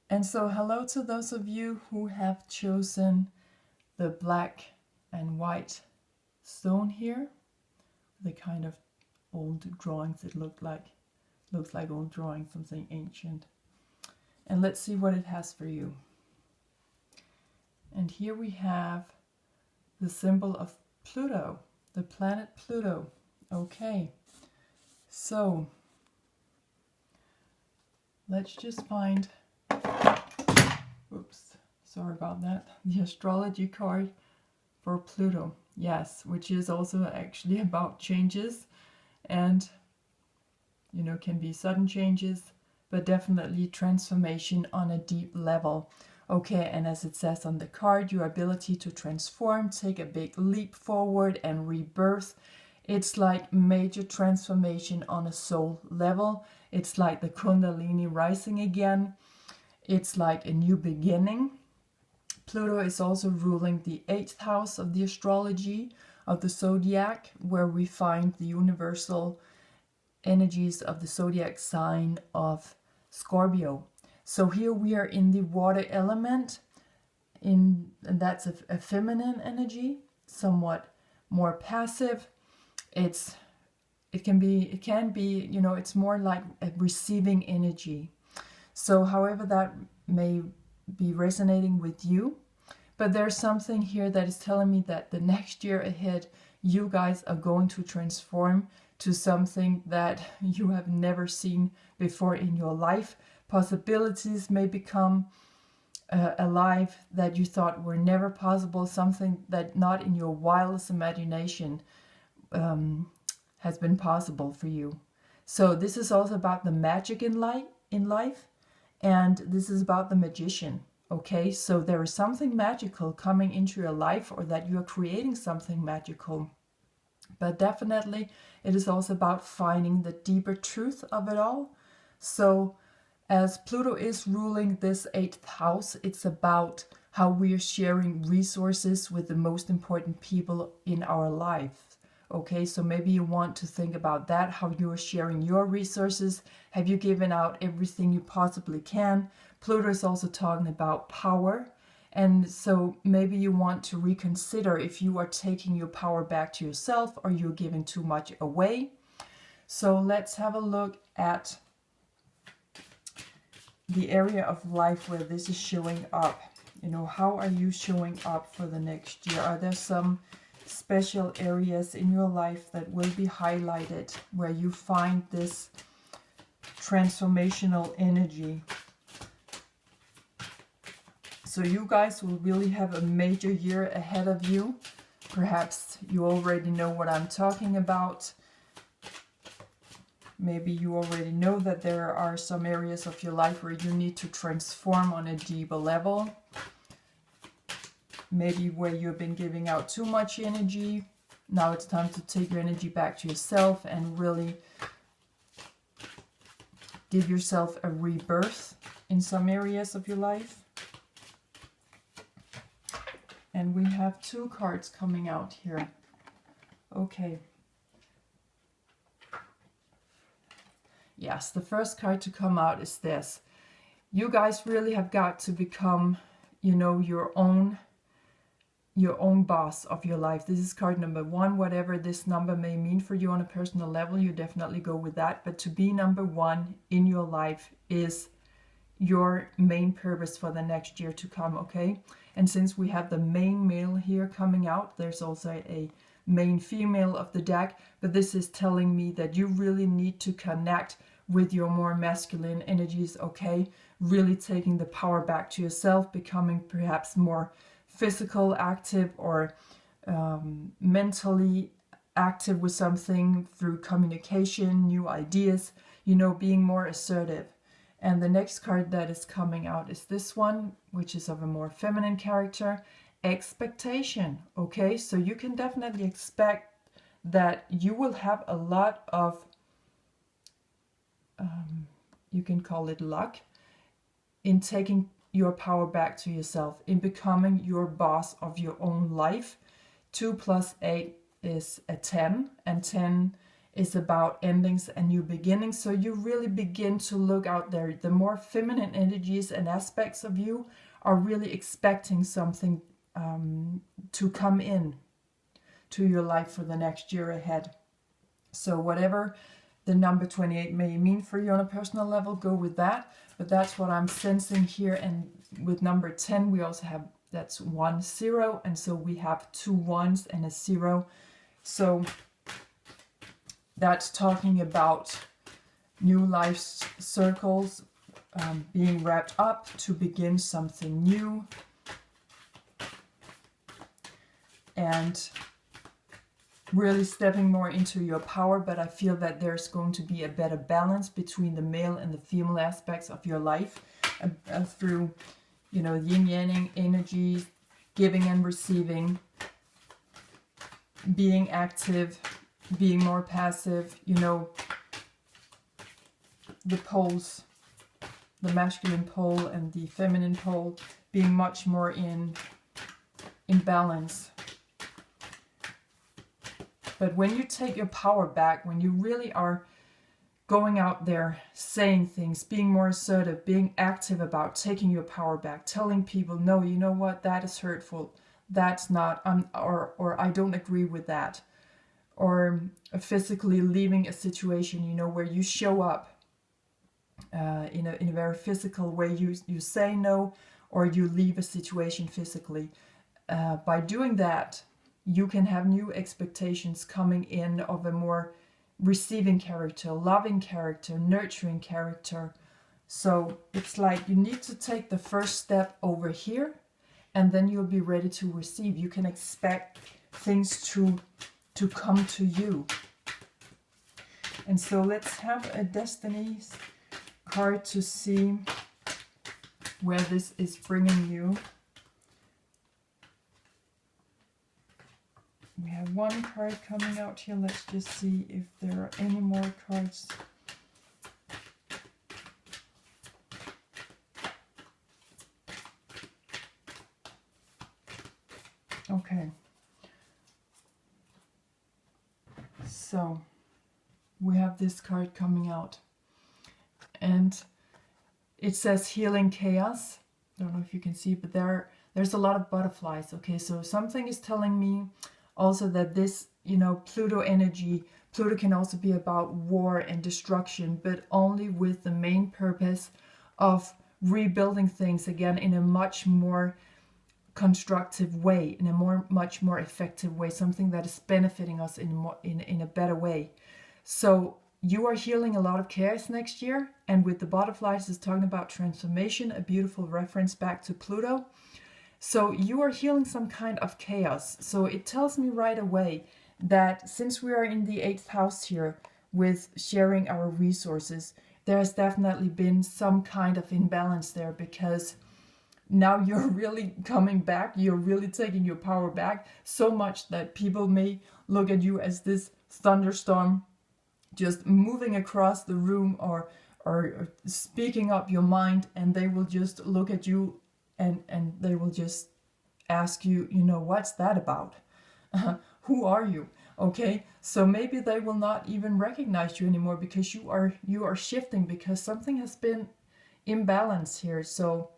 And so hello to those of you who have chosen the black and white stone here. The kind of old drawings it looks like old drawings, something ancient. And let's see what it has for you. And here we have the symbol of Pluto, the planet Pluto. Okay, so let's just find, oops, sorry about that, the astrology card for Pluto. Yes, which is also actually about changes and, you know, can be sudden changes, but definitely transformation on a deep level. Okay, and as it says on the card, your ability to transform, take a big leap forward and rebirth. It's like major transformation on a soul level. It's like the Kundalini rising again. It's like a new beginning. Pluto is also ruling the 8th house of the astrology, of the zodiac, where we find the universal energies of the zodiac sign of Scorpio. So here we are in the water element, and that's a feminine energy, somewhat more passive. It can be, you know, it's more like a receiving energy. So however that may be resonating with you, but there's something here that is telling me that the next year ahead, you guys are going to transform to something that you have never seen before in your life. Possibilities may become alive that you thought were never possible, something that not in your wildest imagination has been possible for you. So this is also about the magic in life, and this is about the magician. Okay, so there is something magical coming into your life, or that you are creating something magical. But definitely it is also about finding the deeper truth of it all. So as Pluto is ruling this 8th house, it's about how we are sharing resources with the most important people in our life. Okay, so maybe you want to think about that, how you are sharing your resources. Have you given out everything you possibly can? Pluto is also talking about power. And so maybe you want to reconsider if you are taking your power back to yourself or you're giving too much away. So let's have a look at the area of life where this is showing up. You know, how are you showing up for the next year? Are there some special areas in your life that will be highlighted where you find this transformational energy? So you guys will really have a major year ahead of you. Perhaps you already know what I'm talking about. Maybe you already know that there are some areas of your life where you need to transform on a deeper level. Maybe where you've been giving out too much energy. Now it's time to take your energy back to yourself and really give yourself a rebirth in some areas of your life. And we have 2 cards coming out here. Okay. Yes, the first card to come out is this. You guys really have got to become, you know, your own boss of your life. This is card number 1. Whatever this number may mean for you on a personal level, you definitely go with that. But to be number 1 in your life is your main purpose for the next year to come, okay? And since we have the main male here coming out, there's also a main female of the deck, but this is telling me that you really need to connect with your more masculine energies, okay? Really taking the power back to yourself, becoming perhaps more physical active or mentally active with something through communication, new ideas, you know, being more assertive. And the next card that is coming out is this one, which is of a more feminine character, expectation. Okay, so you can definitely expect that you will have a lot of, you can call it luck, in taking your power back to yourself, in becoming your boss of your own life. 2 + 8 is a 10, and 10 is about endings and new beginnings. So you really begin to look out there. The more feminine energies and aspects of you are really expecting something to come in to your life for the next year ahead. So whatever the number 28 may mean for you on a personal level, go with that. But that's what I'm sensing here. And with number 10, we also have, that's 1 0. And so we have 2 1s and a 0. So that's talking about new life circles being wrapped up to begin something new. And really stepping more into your power, but I feel that there's going to be a better balance between the male and the female aspects of your life through, you know, yin-yang energies, giving and receiving, being active, being more passive, you know, the poles, the masculine pole and the feminine pole being much more in balance. But when you take your power back, when you really are going out there, saying things, being more assertive, being active about taking your power back, telling people, no, you know what, that is hurtful, that's not, or I don't agree with that. Or physically leaving a situation, you know, where you show up in a very physical way. You say no, or you leave a situation physically. By doing that, you can have new expectations coming in of a more receiving character, loving character, nurturing character. So it's like you need to take the first step over here, and then you'll be ready to receive. You can expect things to come to you. And so let's have a Destiny's card to see where this is bringing you. We have one card coming out here. Let's just see if there are any more cards. Okay. So we have this card coming out. And it says healing chaos. I don't know if you can see, but there's a lot of butterflies. Okay, so something is telling me also that this, you know, Pluto energy, Pluto can also be about war and destruction, but only with the main purpose of rebuilding things again in a much more constructive way, in a much more effective way, something that is benefiting us in a better way. So you are healing a lot of chaos next year, and with the butterflies, it's talking about transformation, a beautiful reference back to Pluto. So you are healing some kind of chaos. So it tells me right away that since we are in the 8th house here with sharing our resources, there has definitely been some kind of imbalance there, because now you're really coming back, you're really taking your power back so much that people may look at you as this thunderstorm just moving across the room or speaking up your mind, and they will just look at you and they will just ask you, you know, what's that about? Who are you? Okay, so maybe they will not even recognize you anymore because you are shifting, because something has been imbalanced here. So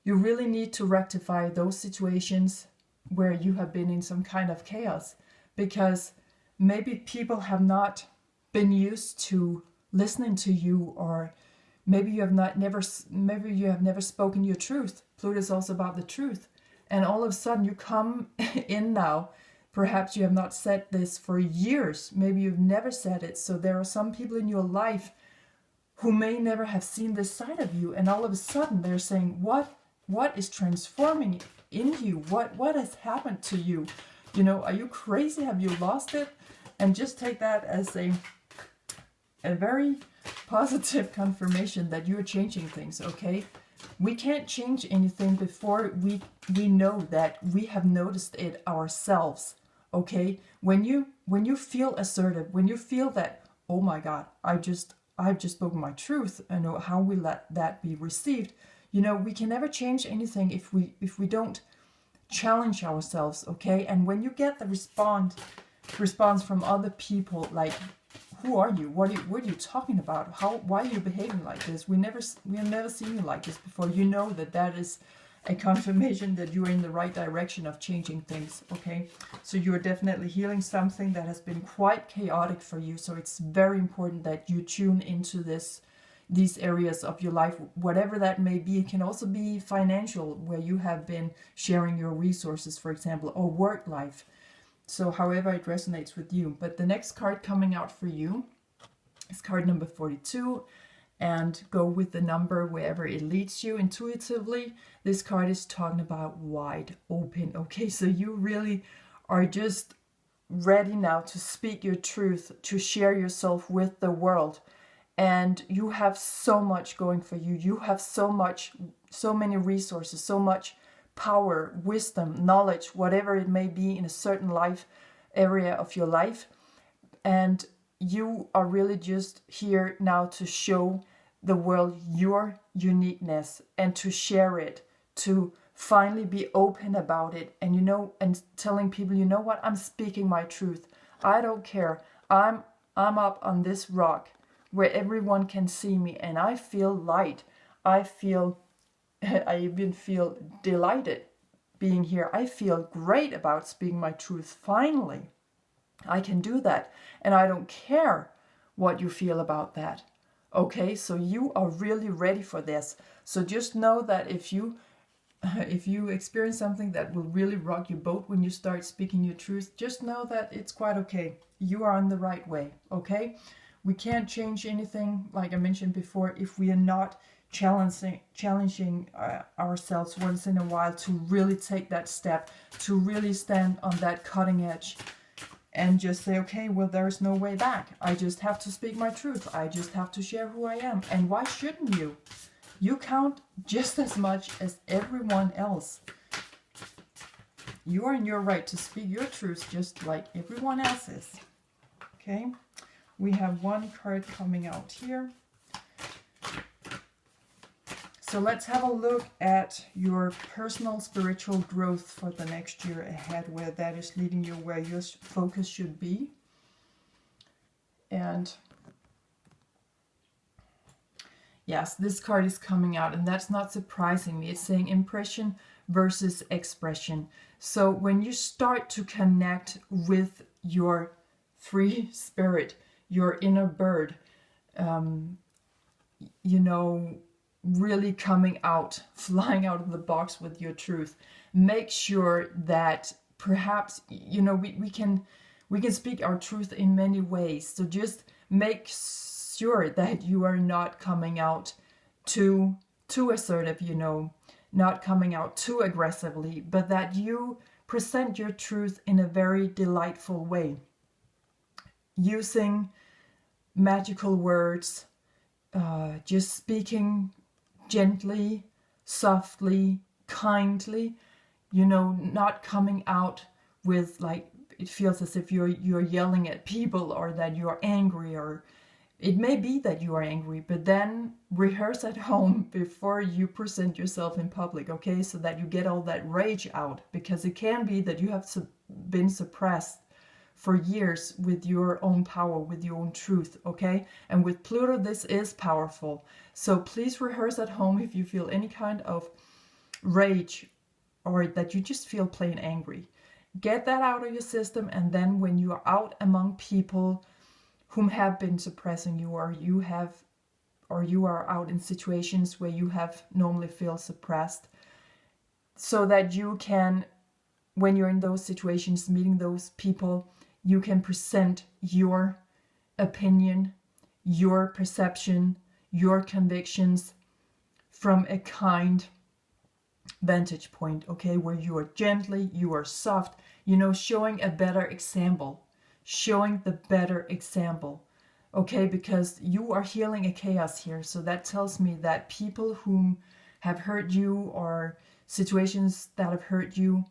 you really need to rectify those situations where you have been in some kind of chaos, because maybe people have not been used to listening to you, or maybe you have never spoken your truth. Pluto is also about the truth. And all of a sudden you come in now. Perhaps you have not said this for years. Maybe you've never said it. So there are some people in your life who may never have seen this side of you. And all of a sudden they're saying, what is transforming in you? What has happened to you? You know, are you crazy? Have you lost it? And just take that as a very positive confirmation that you're changing things, okay? We can't change anything before we know that we have noticed it ourselves, okay? When you feel assertive, when you feel that, oh my God, I've just spoken my truth, and how will that be received? You know, we can never change anything if we don't challenge ourselves, okay? And when you get the response from other people, like who are you? What are you talking about? Why are you behaving like this? We have never seen you like this before. You know that is a confirmation that you are in the right direction of changing things, okay? So you are definitely healing something that has been quite chaotic for you. So it's very important that you tune into these areas of your life, whatever that may be. It can also be financial, where you have been sharing your resources, for example, or work life. So however it resonates with you. But the next card coming out for you is card number 42. And go with the number wherever it leads you intuitively. This card is talking about wide open. Okay, so you really are just ready now to speak your truth, to share yourself with the world. And you have so much going for you. You have so many resources, so much power, wisdom, knowledge, whatever it may be in a certain life area of your life. And you are really just here now to show the world your uniqueness and to share it, to finally be open about it, and and telling people, you know what, I'm speaking my truth. I don't care. I'm up on this rock where everyone can see me, and I feel light. I even feel delighted being here. I feel great about speaking my truth. Finally, I can do that, and I don't care what you feel about that. Okay, so you are really ready for this. So just know that if you experience something that will really rock your boat when you start speaking your truth, just know that it's quite okay. You are on the right way, okay? We can't change anything, like I mentioned before, if we are not challenging ourselves once in a while to really take that step, to really stand on that cutting edge and just say, okay, well, there's no way back. I just have to speak my truth. I just have to share who I am. And why shouldn't you? You count just as much as everyone else. You are in your right to speak your truth just like everyone else is. Okay? We have one card coming out here. So let's have a look at your personal spiritual growth for the next year ahead, where that is leading you, where your focus should be. And yes, this card is coming out, and that's not surprising me. It's saying impression versus expression. So when you start to connect with your free spirit, your inner bird, really coming out, flying out of the box with your truth, make sure that perhaps, we can speak our truth in many ways. So just make sure that you are not coming out too assertive, not coming out too aggressively, but that you present your truth in a very delightful way, using magical words, just speaking gently, softly, kindly, not coming out with, like, it feels as if you're yelling at people, or that you're angry, or it may be that you are angry, but then rehearse at home before you present yourself in public, okay? So that you get all that rage out, because it can be that you have been suppressed for years with your own power, with your own truth, okay? And with Pluto, this is powerful. So please rehearse at home if you feel any kind of rage, or that you just feel plain angry. Get that out of your system, and then when you are out among people whom have been suppressing you, or you are out in situations where you have normally feel suppressed, so that you can, when you're in those situations, meeting those people, you can present your opinion, your perception, your convictions from a kind vantage point, okay, where you are gently, you are soft, showing a better example, showing the better example, okay, because you are healing a chaos here. So that tells me that people whom have hurt you, or situations that have hurt you,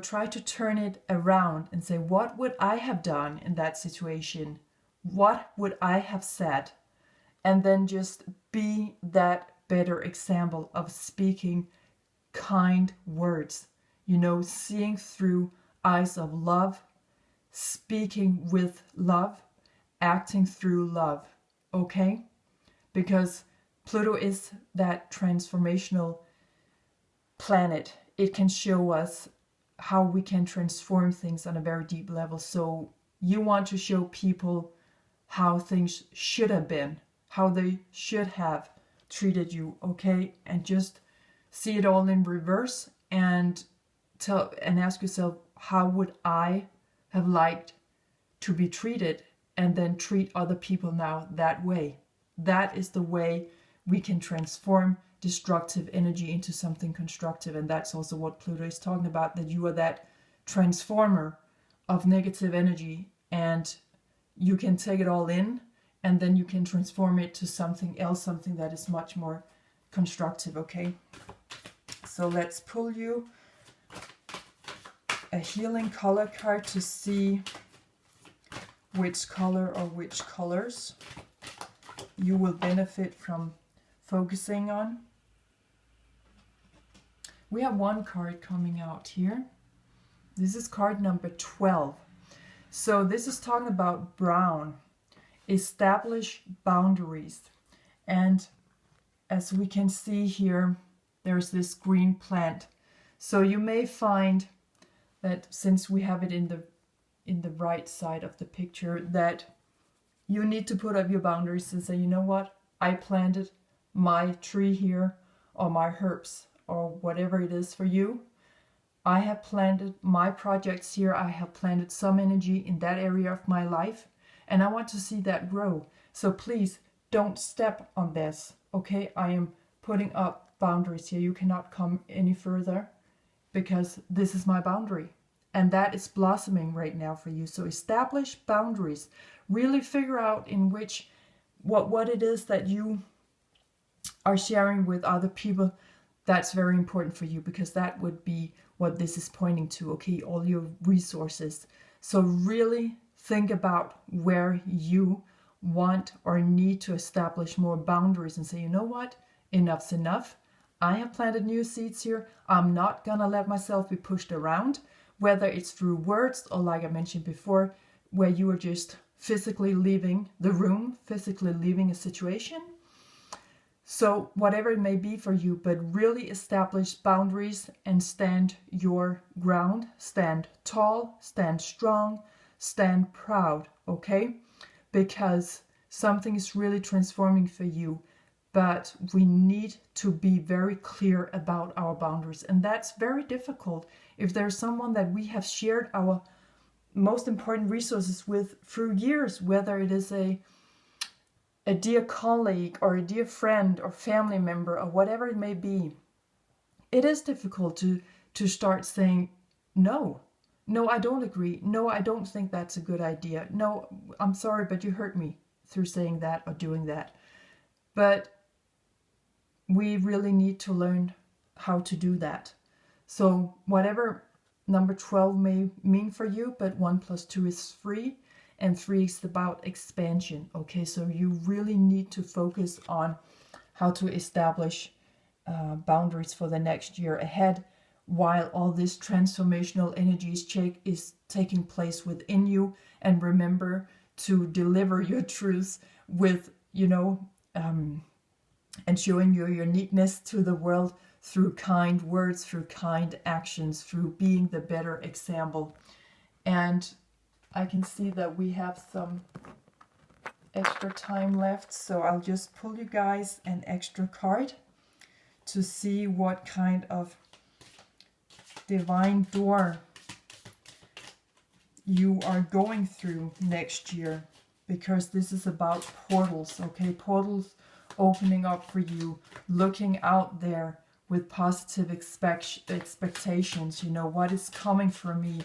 try to turn it around and say, what would I have done in that situation? What would I have said? And then just be that better example of speaking kind words, seeing through eyes of love, speaking with love, acting through love, okay? Because Pluto is that transformational planet. It can show us how we can transform things on a very deep level. So you want to show people how things should have been, how they should have treated you, okay? And just see it all in reverse and ask yourself, how would I have liked to be treated, and then treat other people now that way. That is the way we can transform destructive energy into something constructive. And that's also what Pluto is talking about, that you are that transformer of negative energy, and you can take it all in and then you can transform it to something else, something that is much more constructive, okay? So let's pull you a healing color card to see which color or which colors you will benefit from focusing on. We have one card coming out here. This is card number 12. So this is talking about brown. Establish boundaries. And as we can see here, there's this green plant. So you may find that since we have it in the right side of the picture, that you need to put up your boundaries and say, you know what, I planted my tree here, or my herbs, or whatever it is for you. I have planted my projects here. I have planted some energy in that area of my life, and I want to see that grow. So please don't step on this, okay? I am putting up boundaries here. You cannot come any further, because this is my boundary, and that is blossoming right now for you. So establish boundaries. Really figure out in which what it is that you are sharing with other people. That's very important for you, because that would be what this is pointing to, okay? All your resources. So really think about where you want or need to establish more boundaries and say, you know what, enough's enough. I have planted new seeds here. I'm not gonna let myself be pushed around, whether it's through words or, like I mentioned before, where you are just physically leaving the room, physically leaving a situation. So whatever it may be for you, but really establish boundaries and stand your ground. Stand tall, stand strong, stand proud, okay? Because something is really transforming for you, but we need to be very clear about our boundaries. And that's very difficult if there's someone that we have shared our most important resources with through years, whether it is a dear colleague or a dear friend or family member or whatever it may be. It is difficult to start saying, no, I don't agree. No, I don't think that's a good idea. No, I'm sorry, but you hurt me through saying that or doing that. But we really need to learn how to do that. So whatever number 12 may mean for you, but 1 + 2 is 3, and 3 is about expansion. Okay, so you really need to focus on how to establish boundaries for the next year ahead, while all this transformational energy is taking place within you. And remember to deliver your truths with, and showing your uniqueness to the world through kind words, through kind actions, through being the better example. And I can see that we have some extra time left, so I'll just pull you guys an extra card to see what kind of divine door you are going through next year, because this is about portals, okay? Portals opening up for you, looking out there with positive expectations. What is coming for me?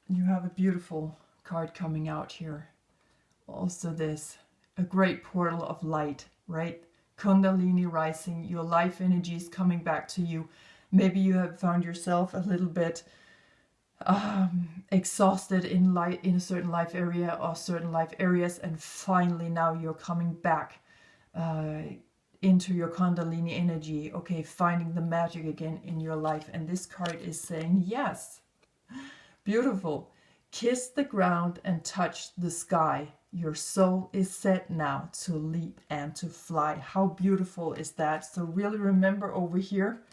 You have a beautiful card coming out here. Also a great portal of light, right? Kundalini rising, your life energy is coming back to you. Maybe you have found yourself a little bit exhausted in a certain life area or certain life areas, and finally now you're coming back into your Kundalini energy, okay, finding the magic again in your life. And this card is saying, yes, Beautiful. Kiss the ground and touch the sky. Your soul is set now to leap and to fly. How beautiful is that? So really remember over here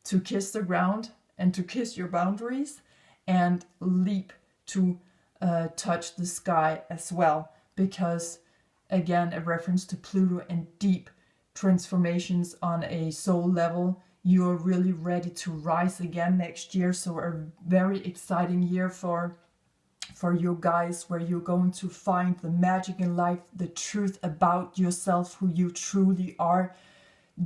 to kiss the ground and to kiss your boundaries and leap to touch the sky as well. Because again, a reference to Pluto and deep transformations on a soul level. You are really ready to rise again next year. So a very exciting year for you guys, where you're going to find the magic in life, the truth about yourself, who you truly are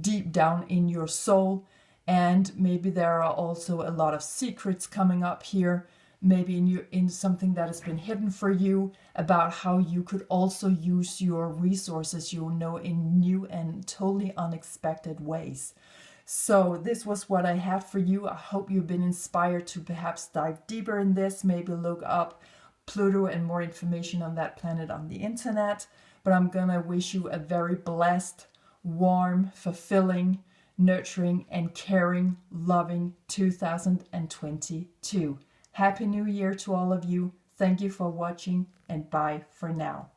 deep down in your soul. And maybe there are also a lot of secrets coming up here, maybe in something that has been hidden for you, about how you could also use your resources, you know, in new and totally unexpected ways. So this was what I had for you. I hope you've been inspired to perhaps dive deeper in this, maybe look up Pluto and more information on that planet on the internet. But I'm gonna wish you a very blessed, warm, fulfilling, nurturing and caring, loving 2022. Happy New Year to all of you. Thank you for watching, and bye for now.